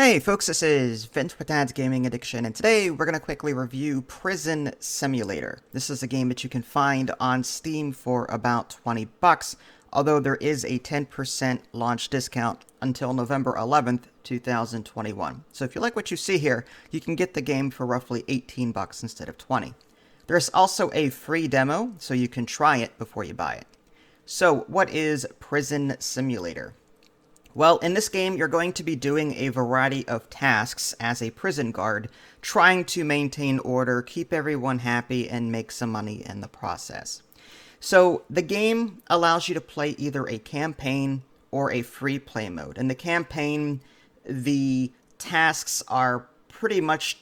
Hey folks, this is Vince with Dad's Gaming Addiction, and today we're going to quickly review Prison Simulator. This is a game that you can find on Steam for about 20 bucks, although there is a 10% launch discount until November 11th, 2021. So if you like what you see here, you can get the game for roughly 18 bucks instead of 20. There's also a free demo, so you can try it before you buy it. So what is Prison Simulator? Well, in this game, you're going to be doing a variety of tasks as a prison guard, trying to maintain order, keep everyone happy, and make some money in the process. So the game allows you to play either a campaign or a free play mode. In the campaign, the tasks are pretty much,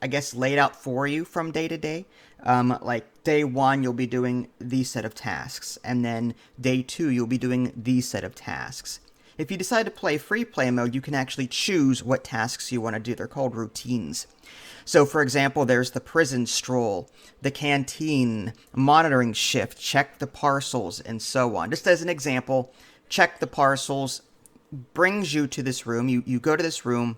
I guess, laid out for you from day to day. Like day one, you'll be doing these set of tasks, and then day two, you'll be doing these set of tasks. If you decide to play free play mode, you can actually choose what tasks you want to do. They're called routines. So, for example, there's the prison stroll, the canteen, monitoring shift, check the parcels, and so on. Just as an example, check the parcels brings you to this room. You go to this room.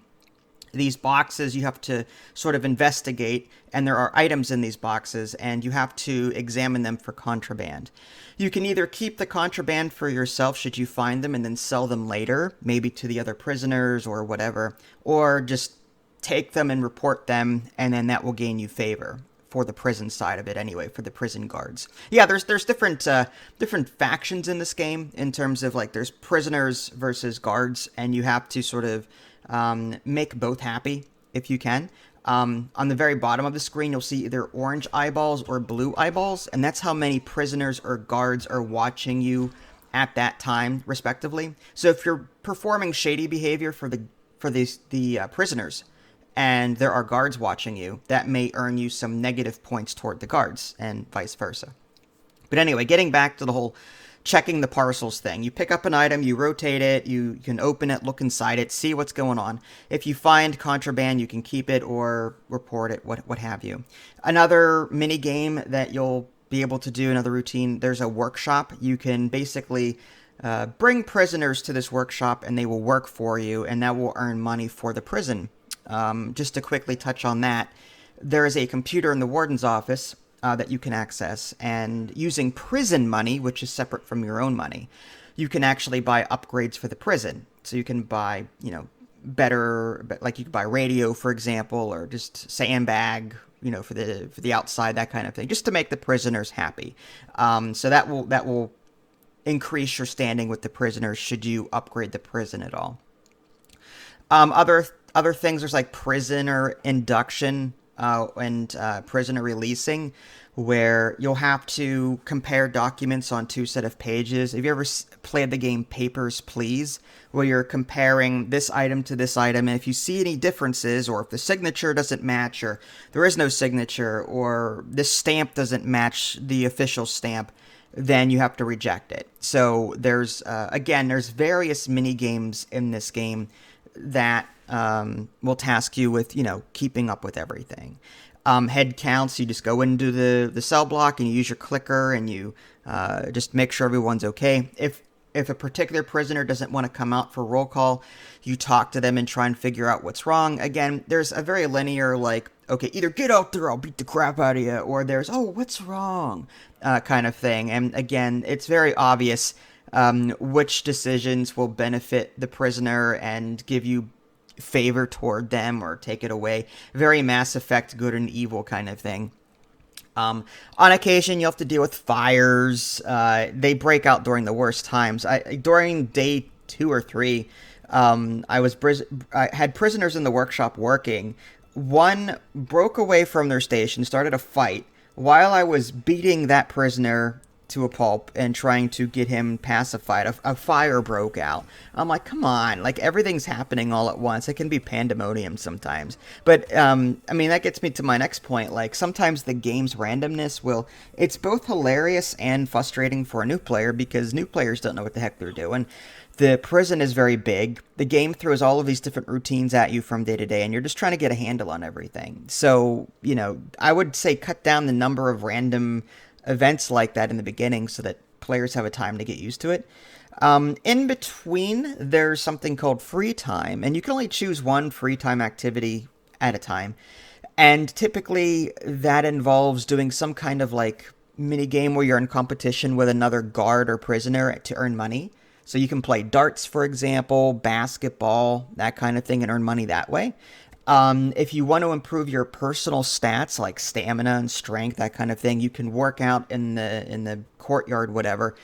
These boxes you have to sort of investigate, and there are items in these boxes, and you have to examine them for contraband. You can either keep the contraband for yourself should you find them and then sell them later, maybe to the other prisoners or whatever, or just take them and report them, and then that will gain you favor for the prison side of it anyway, for the prison guards. Yeah, there's different factions in this game in terms of, like, there's prisoners versus guards, and you have to sort of make both happy if you can. On the very bottom of the screen, you'll see either orange eyeballs or blue eyeballs, and that's how many prisoners or guards are watching you at that time, respectively. So if you're performing shady behavior for the prisoners, and there are guards watching you, that may earn you some negative points toward the guards, and vice versa. But anyway, getting back to the whole checking the parcels thing. You pick up an item, you rotate it, you can open it, look inside it, see what's going on. If you find contraband, you can keep it or report it, what have you. Another mini game that you'll be able to do, another routine, there's a workshop. You can basically bring prisoners to this workshop and they will work for you, and that will earn money for the prison. Just to quickly touch on that, there is a computer in the warden's office that you can access, and using prison money, which is separate from your own money, you can actually buy upgrades for the prison. So you can buy, better, like you can buy radio, for example, or just sandbag, for the outside, that kind of thing, just to make the prisoners happy. So that will increase your standing with the prisoners should you upgrade the prison at all. Other things, there's like prisoner induction and prisoner releasing, where you'll have to compare documents on two set of pages. Have you ever played the game Papers, Please, where you're comparing this item to this item, and if you see any differences, or if the signature doesn't match, or there is no signature, or this stamp doesn't match the official stamp, then you have to reject it. So there's various mini games in this game that will task you with, keeping up with everything. Head counts, you just go into the cell block and you use your clicker and you just make sure everyone's okay. If a particular prisoner doesn't want to come out for roll call, you talk to them and try and figure out what's wrong. Again, there's a very linear, like, okay, either get out there, I'll beat the crap out of you, or there's, oh, what's wrong, kind of thing. And again, it's very obvious which decisions will benefit the prisoner and give you favor toward them or take it away. Very Mass Effect, good and evil kind of thing. On occasion, you'll have to deal with fires. They break out during the worst times. During day 2 or 3, I had prisoners in the workshop working. One broke away from their station, started a fight. While I was beating that prisoner to a pulp and trying to get him pacified, a fire broke out. I'm like, come on, like, everything's happening all at once. It can be pandemonium sometimes. But that gets me to my next point. Like, sometimes the game's randomness it's both hilarious and frustrating for a new player, because new players don't know what the heck they're doing. The prison is very big. The game throws all of these different routines at you from day to day, and you're just trying to get a handle on everything. So, I would say cut down the number of random events like that in the beginning so that players have a time to get used to it. In between, there's something called free time, and you can only choose one free time activity at a time. And typically, that involves doing some kind of like mini game where you're in competition with another guard or prisoner to earn money. So you can play darts, for example, basketball, that kind of thing, and earn money that way. If you want to improve your personal stats like stamina and strength, that kind of thing, you can work out in the courtyard, whatever.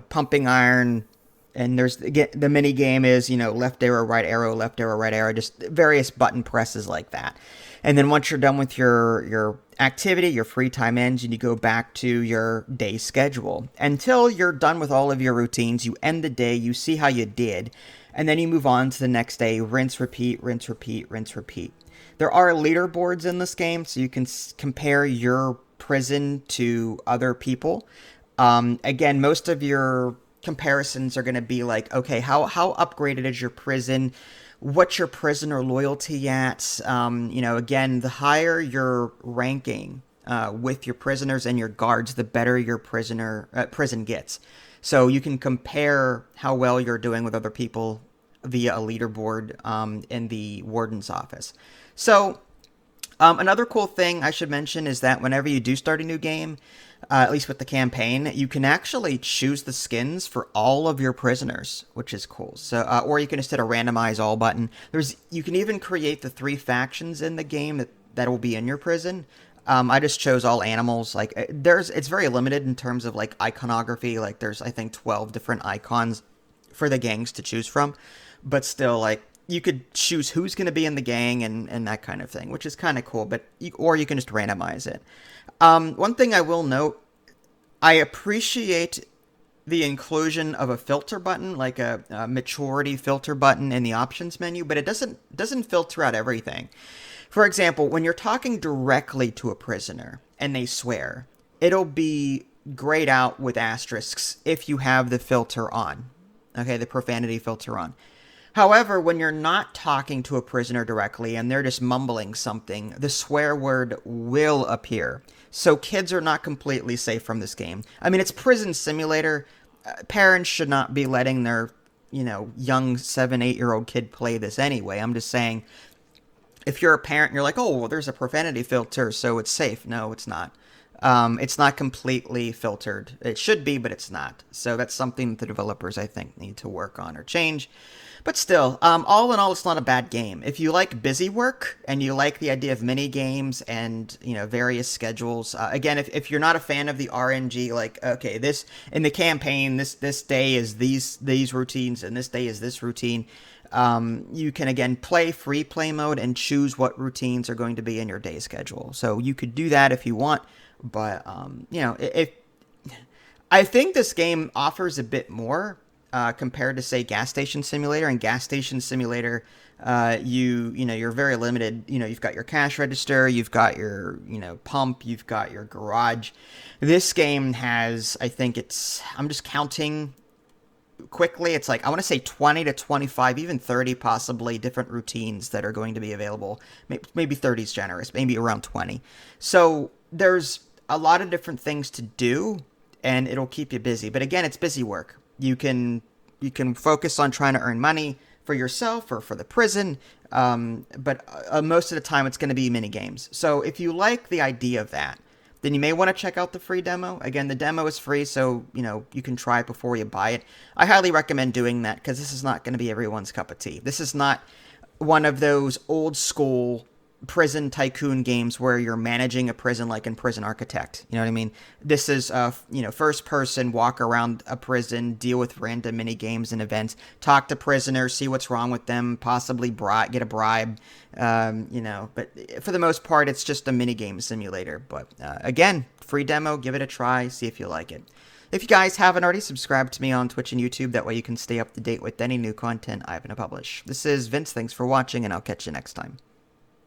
Pumping iron, and the mini game is left arrow, right arrow, left arrow, right arrow, just various button presses like that. And then once you're done with your activity, your free time ends, and you go back to your day schedule. Until you're done with all of your routines, you end the day, you see how you did, and then you move on to the next day. Rinse, repeat, rinse, repeat, rinse, repeat. There are leaderboards in this game, so you can compare your prison to other people. Again, most of your comparisons are going to be like, okay, how upgraded is your prison? What's your prisoner loyalty at? Again, the higher your ranking with your prisoners and your guards, the better your prison gets. So you can compare how well you're doing with other people via a leaderboard in the warden's office. So another cool thing I should mention is that whenever you do start a new game, at least with the campaign, you can actually choose the skins for all of your prisoners, which is cool. So, or you can just hit a randomize all button. You can even create the 3 factions in the game that will be in your prison. I just chose all animals. Like it's very limited in terms of like iconography. Like there's I think 12 different icons for the gangs to choose from, but still like you could choose who's going to be in the gang and that kind of thing, which is kind of cool. Or you can just randomize it. One thing I will note, I appreciate the inclusion of a filter button, like a maturity filter button in the options menu, but it doesn't filter out everything. For example, when you're talking directly to a prisoner and they swear, it'll be grayed out with asterisks if you have the filter on. Okay, the profanity filter on. However, when you're not talking to a prisoner directly and they're just mumbling something, the swear word will appear. So kids are not completely safe from this game. I mean, it's prison simulator. Parents should not be letting their, young 7-8-year-old kid play this anyway. I'm just saying, if you're a parent and you're like, oh, well, there's a profanity filter, so it's safe. No, it's not. It's not completely filtered. It should be, but it's not. So that's something that the developers, I think, need to work on or change. But still, all in all, it's not a bad game. If you like busy work and you like the idea of mini games and various schedules, again, if you're not a fan of the RNG, like okay, this in the campaign, this day is these routines and this day is this routine. You can again play free play mode and choose what routines are going to be in your day schedule. So you could do that if you want, but if I think this game offers a bit more. Compared to say Gas Station Simulator. And Gas Station Simulator, you're very limited. You've got your cash register, you've got your pump, you've got your garage. This game has, I think I'm just counting quickly. It's like I want to say 20 to 25, even 30 possibly different routines that are going to be available. Maybe 30 is generous, maybe around 20. So there's a lot of different things to do, and it'll keep you busy. But again, it's busy work. You can focus on trying to earn money for yourself or for the prison, but most of the time it's going to be mini games. So if you like the idea of that, then you may want to check out the free demo. Again, the demo is free, so you can try it before you buy it. I highly recommend doing that because this is not going to be everyone's cup of tea. This is not one of those old school prison tycoon games where you're managing a prison like in Prison Architect. You know what I mean? This is first person, walk around a prison, deal with random mini games and events, talk to prisoners, see what's wrong with them, possibly get a bribe. But for the most part, it's just a mini game simulator. But again, free demo, give it a try, see if you like it. If you guys haven't already, subscribed to me on Twitch and YouTube. That way you can stay up to date with any new content I'm going to publish. This is Vince. Thanks for watching, and I'll catch you next time.